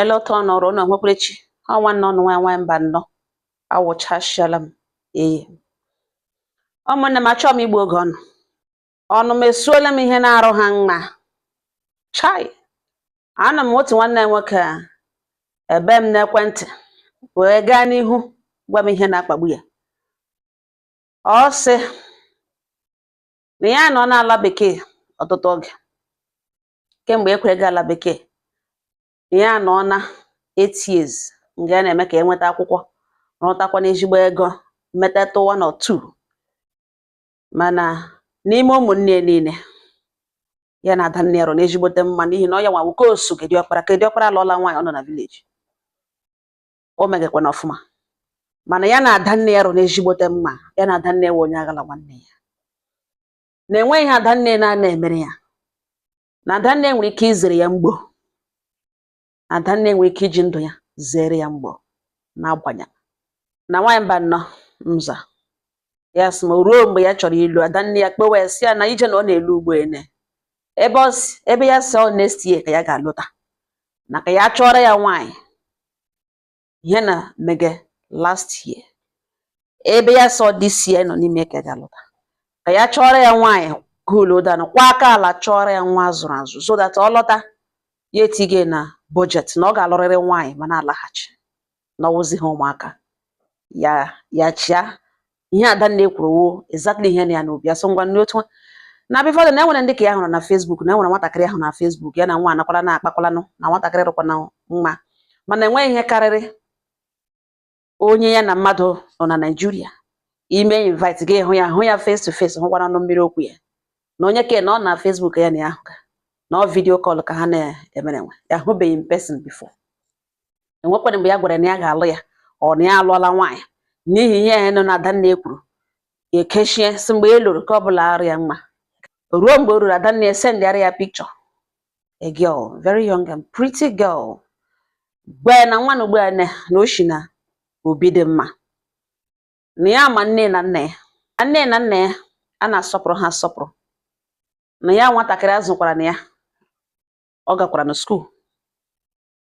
Eleta ọnọrọ na nwekwerechi ọnwa nọ nwa mba nọ awụchasịala m eye ụmụnne m achọ m igbu oge ọnụ m esuola m ihe na-arụ ha mma chai ana m otu nwanne nwoke ebe m n'ekwentị wee gaa n'ihu gwa m ihe na-akpagbu ya ọ sị na ya nọ n'ala bekee ọtụtụ oge kemgbe ekwere gaa ala bekee ya nọ na 8 years nga na-eme ka enweta akwụkwọ rụtakwa n'ezigbo ego metatụ 1 or 2 mana n'ime ụmụnne niile ya na ada nne ro n'ezigbote mma n'ihi na ọ ya nwa wuke osu gedi ọkpara alọla nwaanyị ọ nọ na village o megekwa na ọfụma mana ya na ada nne ro n'ezigbote mma ya na ada nne nwe onye agala nwanne ya na-enweghị ada nne na-emere ya na ada nne nwere ike izere ya mgbo ada nne nwere ike iji ndụ ya zere ya mgbo na-agbanya na nwaanyị mba nnọọ mza ya sị ma ruo mgbe ya chọrọ ilu ada nne ya kpewe si ya na ije na ọ na-elu ugbo ene ebe ya sị ọ next year ka ya ga-alụta na ka ya chọrọ ya nwaanyị ihe na mege last year ebe ya sị ọ this year nọ n'ime ka ya ga-alụta ka ya chọrọ ya nwaanyị gụlụdanụ kwa aka ala chọrọ ya nwa azụrụ azụ so that ọ lọta ya etige na budget na ọ ga-alụrịrị nwaanyị ma na-alaghachi na ọwụzi ha ụmụaka ya chia ihe ada nne kwuru wo exactly ihe na ya n'obi asọ ngwa n'otu na before na enwere ndị ka ya hụrụ na Facebook na enwere nwatakịrị ahụ na Facebook ya na nwa anakwala na-akpakwalanụ na nwatakịrị rụkwa na mma mana enweghị ihe karịrị onye ya na mmadụ nọ na Nigeria ime invite gị hụ ya face to face hụkwara ọnụ mmiri okwu ya na onye ke na ọ na Facebook ya na ya hụ na ọ video call ka ha na-emere nwe ya hụbeghị in person before enwekwana mgbe ya gwara na ya ga-alụ ya ọ na ya alụọla nwaanyị n'ihi ihe ya nọ na ada nne kwuru ekechie si mgbe e lụrụ ka ọ bụla arụ ya mma ruo mgbe o ruru ada nne send ya picture a girl very young and pretty girl gbe na nwa na ugbu a na oshi na obi dị mma na ya ma nne na nna ya a na-asọpụrụ ha asọpụrụ na ya nwatakịrị azụkwara na ya ọ gakwara na school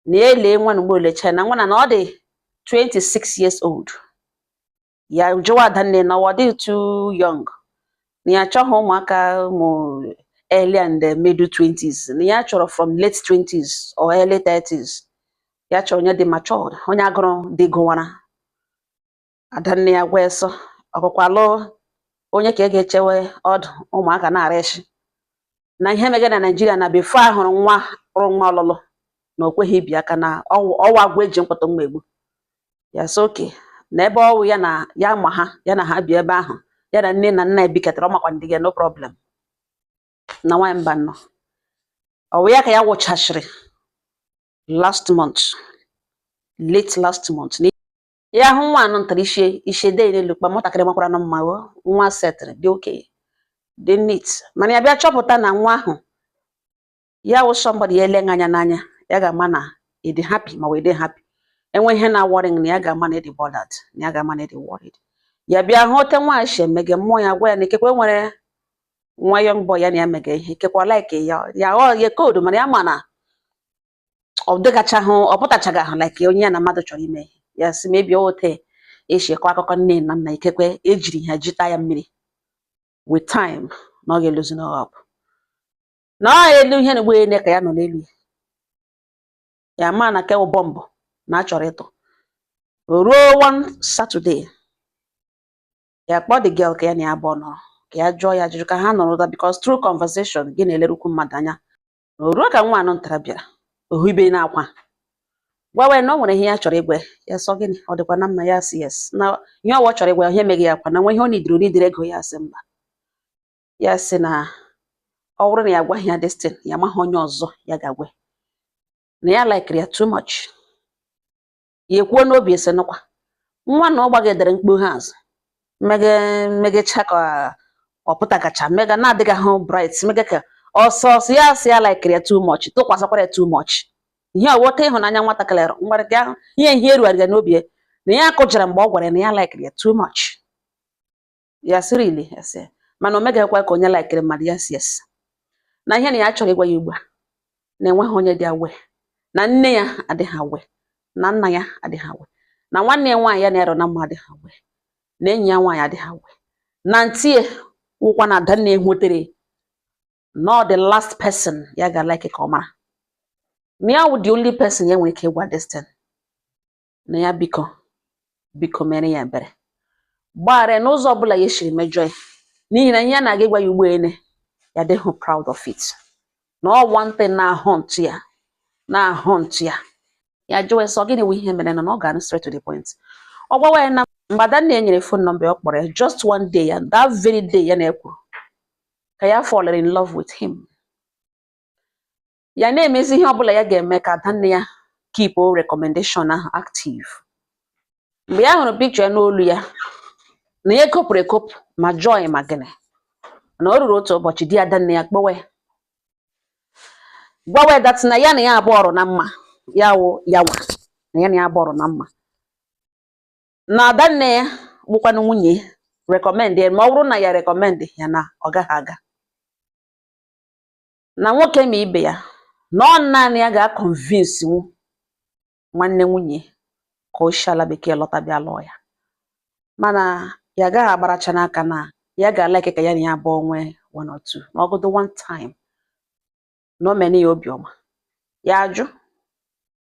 na ele nwa na ugbo lecha na nwa na ọ dị 26 years old ya jụwa ada nne na ọ dị too young na ya chọghị ụmụaka ụmụ early and middle 20s na ya chọrọ from late 20s or early 30s ya chọrọ onye dị matured onye agụrụ dị gụwara ada nne ya gwa eso ọkụkwalụ onye ka ga-echewe ọdụ ụmụaka na-arịshi na ihe mege na Nigeria na before ahụrụ nwa ọlụlụ na okweghị ibi aka na ọwa agwa eji mkpọtụ mmegbu ya so oke na ebe ọwụ ya na ya ma ha ya na ha bi ebe ahụ ya na nne na nna ebiketara ọmakwa ndị gị no problem na nwaanyị mba nnọọ ọwụ ya ka ya wụchachiri late last month ya hụ nwa anọ ntara ishe de n'elu kpa nwatakịrị makwara na mma nwa setịrị dị okenye dị neat mana ya bịa chọpụta na nwa ahụ ya wụ somebody ya ele anya n'anya ya ga-ama na ịdị happy ma wee dị happy enwe ihe na worrying na ya ga-ama na ịdị bothered na ya ga-ama na ịdị worried ya bịa hụ ote nwa shi emege mmụọ ya gwa ya na ikekwe nwere nwa young boy ya na ya mege ihe ikekwa like ya ọ ya koodu mana ya ma na ọ dịgachaghị ọ pụtachaghị ahụ like onye ya na mmadụ chọrọ ime ihe ya si mebi ote eshekwa akụkọ nne na nna ikekwe ejiri ha jita ya mmiri with time na ọ ga-eluzi na up na ọ elu ihe na-egbu ene ka ya nọ n'elu ya ma na kewu bọmbụ na achọrọ ịtụ ruo one Saturday ya kpọ the girl ka ya na ya bụ nọrọ ka ya jụọ ya ajụjụ ka ha nọrọ ụda because through conversation gị na-elerukwu mmadụ anya ruo ka nwa anọ ntara bịara ohu ibe na-akwa gwawe na ọ nwere ihe ya chọrọ igwe ya sọ gịnị ọ dịkwa na mma ya si yes na ihe ọwọ chọrọ igwe ihe meghị ya kwa na nwe ihe ọ nidiri ego ya sị mba ya sị na ọ bụrụ na ya gwaghị ya destin ya maghị onye ọzọ ya ga-agwe na ya likere ya too much ya ekwuo n'obi ese nụkwa nwa na ọ gbagidere mkpu ha azụ megecha ka ọ pụtagacha mega na-adịghị ahụ bright mega ka ọsọ ya sị ya likere ya too much tụkwasịkwara ya too much ihe ọwọta ịhụnanya nwatakịrị mgbarịta ahụ ihe erugharịga n'obi na ya kụjara mgbe ọ gwara na ya likere ya too much ya sịrị ile ya sị mana o megakwa ka onye likere mmadụ ya si yes na ihe na ya chọrọ ịgwa ya ugbu a na enweghị onye dị awe na nne ya adịghị awe, na nna ya adịghị awe, na nwanne ya nwaanyị ya na-ero na mma adịghị awe, na enyi ya nwaanyị adịghị awe, na ntie wụkwa na Adanne enwetere not the last person ya ga like ka ọ mara. Na ya wụ the only person ya nwere ike ịgwa this thing. Na ya biko mere ya ebere. Gbara n'ụzọ ọbụla ya shiri mejọ ya. N'ihi na ihe na-aga ịgwa ya ugbo ene ya dịghị proud of it. Na ọ one thing na hunt ya. Ya jụọ sọ gịnị wụ ihe mere na ọ ga straight to the point. Ọ gwawa ya na mgbe Adanne nyere phone number ọ kpọrọ ya just one day and that very day ya na-ekwu ka ya fall in love with him. Ya na-emezi ihe ọbụla ya ga-eme ka Adanne ya keep recommendation ahụ active. Mgbe ya hụrụ picture n'olu ya na ya kopụrụ ekopụ ma joy ma gịnị na o ruru otu ụbọchị di Adanne ya gbawa that na ya na ya abụọ ọrụ na mma ya wụ yawa na ya na ya abụọ ọrụ na mma na Adanne ya bụkwanụ nwunye recommend ya ma ọ bụrụ na ya recommend ya na ọ gaghị aga na nwoke ma ibe ya na ọ naanị ya ga-convince nwanne nwunye ka o si ala bekee lọta bịa lụọ ya mana ya gaghị agbaracha n'aka na ya ga-alike ka ya na ya abụọ nwee one or two na ọgụdụ one time na o mere ya obiọma ya ajụ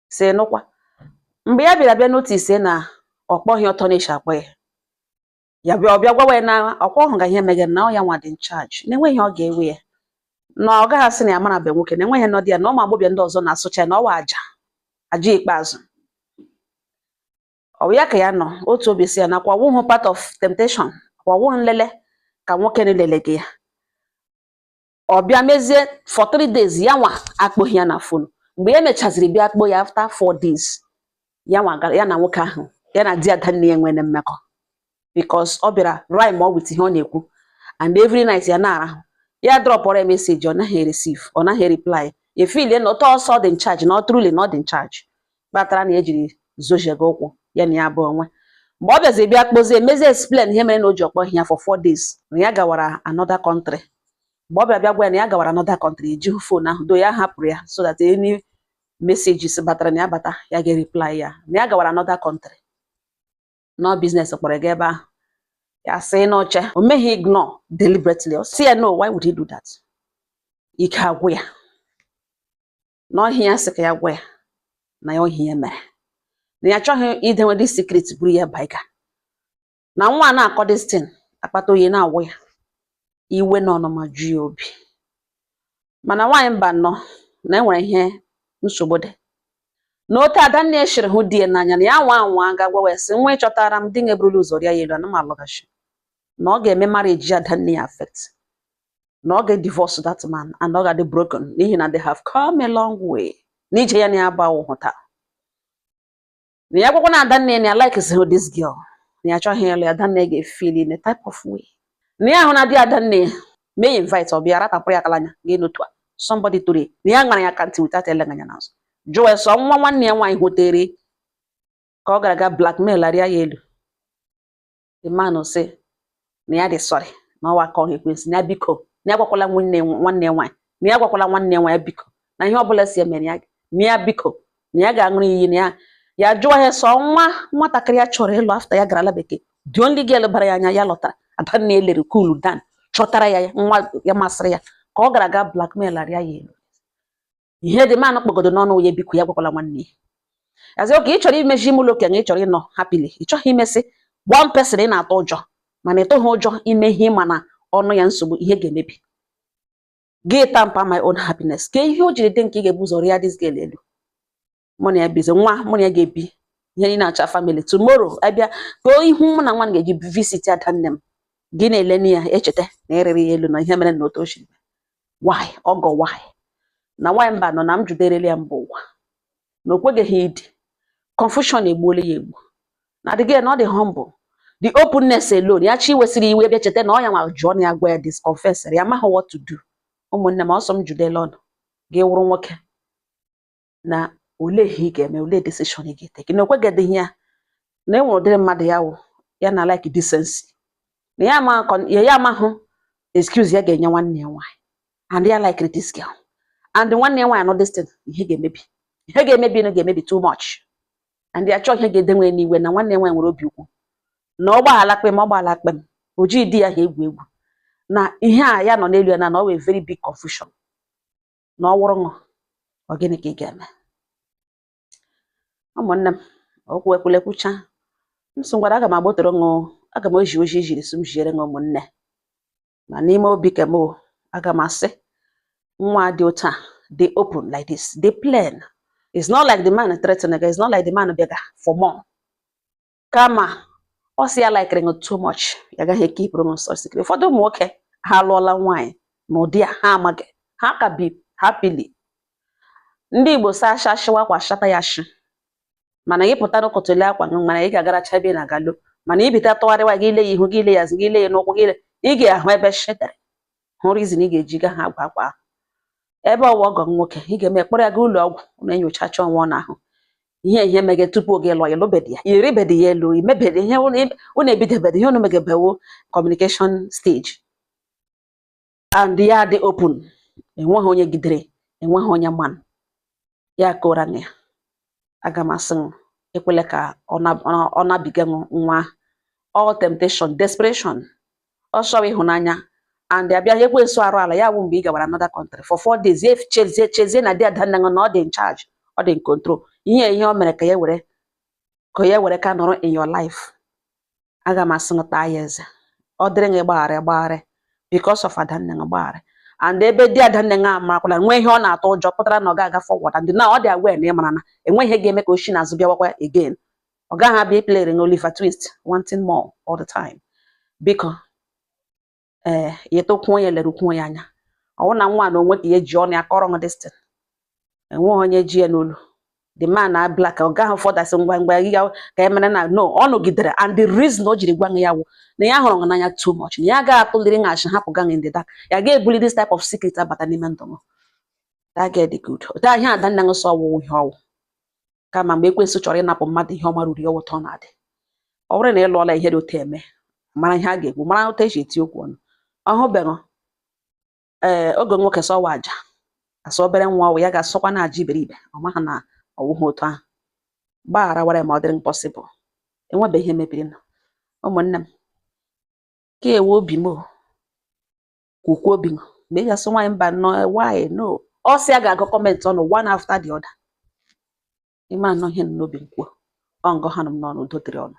si nụkwa mgbe ya bịara notice na ọ kpọghị ọtọ na-eshi akpọ ya ọbịa gwawa ya na ọkwa ọhụ ga ihe megere na ọ ya nwa dị in charge na enweghị ọ ga-ewe ya na ọ gaghị asị na ya mara be nwoke na enweghị nọdị ya na ụmụ agbọbịa ndị ọzọ na-asụcha na ọwa aja ikpeazụ ọ ya ka ya nọ otu obi si ya nakwa ọwụhụ part of temptation ọwụhụ nlele ka nwoke na-elele gị ya ọ bịa mezie for 3 days ya nwa akpọghị ya na phone mgbe ya mechaziri bịa akpọ ya after 4 days ya na nwoke ahụ ya na di Adanne ya nwere mmekọ because ọ bịara rhyme ọ with ihe ọ na-ekwu and every night ya na-arahụ ya drọpụrụ message ọ naghị receive ọ naghị reply you feel na ọtọ ọsọ dị in charge na truly not in charge kpatara na ejiri zojiego ụkwụ ya na ya bụ onwe mgbe ọ bịazi bịa kpozie mezie explain ihe mere na o ji ọkpọghị ya for 4 days na ya gawara another country mgbe ọ bịa gwa ya na ya gawara another country ejighị phone ahụ do ya hapụrụ ya so that any messages batara na ya bata ya ga-reply ya na ya gawara another country no business kpọrọ ga ebe ahụ ya sị n'oche o meghị ignore deliberately o si ya no why would he do that ike agwụ ya na ọhịa ya sị ka ya gwa ya na ya ọhịa ya mere na ya chọghị idewe dị secret buru ya baiga na nwa na-akọ this thing akpata oyi na-awụ ya iwe na ọnụma ju ya obi mana nwaanyị mba nọ na enwere ihe nsogbu dị na otu Adanne shiri hụ di ya n'anya na ya nwa ga-agwa ya sị nwa ịchọtara m di ngeburulu ụzọ ya elu ana m alọghachi na ọ ga-eme marriage Adanne ya affect na ọ ga-divorce that man and ọ ga-adị broken n'ihi na they have come a long way n'ije ya na ya gba ụhụta na ya gwakwa na Adanne na ya like this girl na ya chọghị ịlụ Adanne ga-efeel in a type of way na ya hụ na di Adanne may invite ọ bịa ratapụrụ ya kalanya ga-enotu somebody today na ya ṅara ya kantị without elenganya n'azụ jụọ sọ nwa nwanne ya nwaanyị hụtere ka ọ gara aga blackmail arịa ya elu the man say na ya dị sorry na ọwa ka ọ ekwensị na ya biko na ya gwakwala nwanne ya nwaanyị na ya gwakwala nwanne ya nwaanyị biko na ihe ọbụla si emere ya na ya biko na ya ga-aṅụrụ iyi na ya jụọ ya sọ nwatakịrị ya chọrọ ịlụ after ya gara ala bekee the only girl bara ya anya ya lọtara Adanne elere cool down chọtara ya nwa ya masịrị ya ka ọ gara aga blackmail arịa ya elu ihe dị man kpọgodo n'ọnụ ya biko ya gwakwala nwanne ya azị oke ị chọrọ imeji ime ụlọ okenye ị chọrọ ịnọ happily ị chọghị imesị one person ị na-atọ ụjọ mana ịtụghị ụjọ ime ihe mana ọnụ ya nsogbu ihe ga-emebi gị tampa my own happiness ka ihe o jiri dị nke ị ga-ebu ụzọ rịa this girl elu mụ na ya bizi nwa mụ na ya ga-ebi ihe ị na-acha family tomorrow abịa ka ihu mụ na nwa ga-eji visit Adanne m gị na-ele ya echeta na ịrịrị ya elu na ihe mere na otu ochiri why ọgọ why na nwaanyị mba nọ na m juderele ya mba ụwa na o kweghị ịdị confusion egbuola ya egbu na adịghị na ọ dị humble the openness alone ya chi wesịrị iwe bịa cheta na ọ ya nwa jụọ na ya gwa ya disconfess ya amaghị what to do ụmụnne m ọsọ m judele ọnụ gị wụrụ nwoke na ole ihe ị ga-eme ole decision ị ga-eteke na okweghị dị ya na enwere ụdịrị mmadụ ya wụ ya na like decency na ya amahụ excuse ya ga-enye nwanne ya nwaanyị and ya like this girl and nwanne ya nwaanyị anọ this thing ihe ga-emebi ihe ga-emebi no ga-emebi too much and ya chọọ ihe ga-edenwe n'iwe na nwanne nwe nwere obi ukwu na ọgbaghara kpem ọgbaghara kpem o ji di ya ha egwu egwu na ihe a ya nọ n'elu ya na ọ wee very big confusion na ọ wụrụ ṅụ ọ gịnị ka ị ga-eme ụmụnne m okwu ekwulekwucha nsọ ngwara aga m agbotoro ṅụ aga m eji oji ijiri sị m jiere ṅụ ụmụnne ma n'ime obi kem aga m asị nwa dị otu a dey open like this dey plain. It's not like the man threatening again. It's not like the man bịaga for more kama ọ sị ya likere ṅụ too much ya gaghị eke iburu ṅụ nsọ sikiri ụfọdụ ụmụ nwoke ha alụọla nwaanyị ma ụdị a ha amaghị ha ka bi happily ndị Igbo saa shashiwa kwa shata ya shi mana ị pụta n'ụkọtụli akwa ṅụ mana ị ga-agaracha ebe ị na-agalo mana ibita tụgharịwa gị ile ya ihu gị ile ya azụ gị ile ya n'ụkwụ gị ile ị ga-ahụ ebe shitere hụ reason ị ga-eji ga ha agwa akwa ahụ ebe ọwa ọgọ nwoke ị ga-eme kpọrọ ya gaa ụlọ ọgwụ na-enyochacha ọnwa ọ na-ahụ ihe mege tupu oge lụọ ya lụbedi ya iribedi ya elu imebedi ihe unu ebidebedi ihe unu megebewo communication stage and ya dị open enweghị onye gidere enweghị onye man ya kora ya aga m asị ekwele ka ọ nabiga nwa all temptation desperation ọ chọrọ ịhụnanya and abịa ekwensu arụ ala ya wụ mgbe ị gawara another country for 4 days chezie na di Adanna na ọ dị in charge ọ dị in control ihe o mere ka ya were ka nọrọ in your life aga m asị taa ya eze ọ dịrị gị gbagharị because of Adanna gbagharị and ebe di Adanna amarakwala nwee ihe ọ na-atụ ụjọ pụtara na ọ ga-aga forward and now ọ dị aware na ịmara na enweghị ihe ga-eme ka oshi na azụ bịawakwa again ọ gaghị abịa playing na Oliver Twist wanting more all the time biko yetokwuo ya lerukwuo ya anya ọwụ na nwa na onwe ka ya ji ọnụ ya kọrọ ṅụ destin enweghị onye ji ya n'olu the man na black ọ gaghị ụfọdụ asị ngwa gị ka ya mere na no ọ nọgidere and the reason o jiri gwa ya wụ na ya hụrụ n'anya too much na ya ga-atụliri ngachi hapụ gang in the dark ya ga-ebuli this type of secret abata n'ime ndụ m that get the good ụta ihe Adanna nsọ ọwụ ihe ọwụ kama mgbe ekwensu chọrọ ịnapụ mmadụ ihe ọma ruru ya ụtọ na-adị ọ bụrụ na ị lụọla ihe dị otu eme mara ihe a ga-ekwu mara otu eji eti okwu ọnụ ọhụbeghị oge nwoke sọwa aja asọ obere nwa ọwụ ya ga-asọkwa na aja iberibe ọ maha na ọwụghị otu ahụ gbaghara wara ma ọ dịrị impossible enwebeghị ihe mebiri nọ ụmụnne m ka ewe obi m kwukwu obi m mgbe ị ga-asụ nwaanyị mba nọ nwaanyị no ọ sị ya ga-agụ kọmentị ọnụ one after the other ịma anọ ihe n'obi m kwuo ọ ngọ ha m n'ọnụ udo dịrị ọnụ